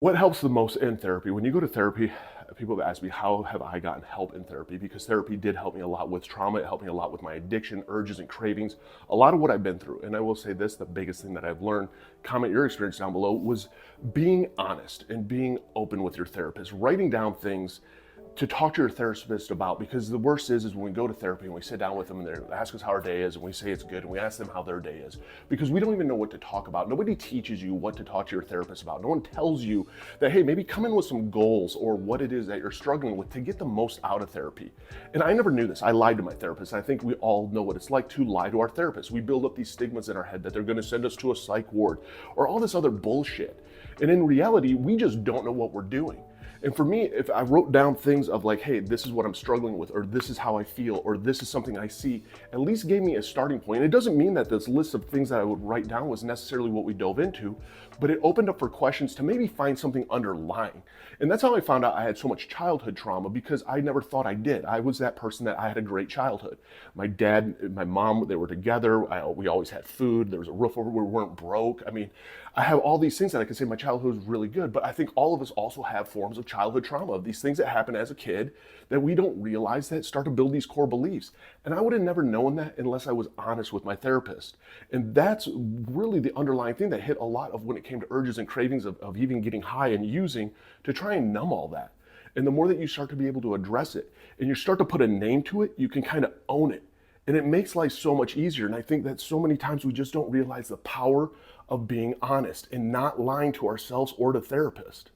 What helps the most in therapy? When you go to therapy, people have asked me, how have I gotten help in therapy? Because therapy did help me a lot with trauma. It helped me a lot with my addiction, urges, and cravings, a lot of what I've been through. And I will say this, the biggest thing that I've learned, comment your experience down below, was being honest and being open with your therapist, writing down things to talk to your therapist about. Because the worst is when we go to therapy and we sit down with them and they ask us how our day is and we say it's good and we ask them how their day is, because we don't even know what to talk about. Nobody teaches you what to talk to your therapist about. No one tells you that, hey, maybe come in with some goals or what it is that you're struggling with to get the most out of therapy. And I never knew this. I lied to my therapist. I think we all know what it's like to lie to our therapist. We build up these stigmas in our head that they're going to send us to a psych ward or all this other bullshit. And in reality, we just don't know what we're doing. And for me, if I wrote down things of like, hey, this is what I'm struggling with, or this is how I feel, or this is something I see, at least gave me a starting point. And it doesn't mean that this list of things that I would write down was necessarily what we dove into, but it opened up for questions to maybe find something underlying. And that's how I found out I had so much childhood trauma, because I never thought I did. I was that person that I had a great childhood. My dad and my mom, they were together. We always had food. There was a roof over. We weren't broke. I mean, I have all these things that I can say my childhood was really good, but I think all of us also have forms of childhood trauma, of these things that happen as a kid that we don't realize that start to build these core beliefs. And I would have never known that unless I was honest with my therapist. And that's really the underlying thing that hit a lot of when it came to urges and cravings of even getting high and using to try and numb all that. And the more that you start to be able to address it and you start to put a name to it, you can kind of own it. And it makes life so much easier. And I think that so many times we just don't realize the power of being honest and not lying to ourselves or the therapist.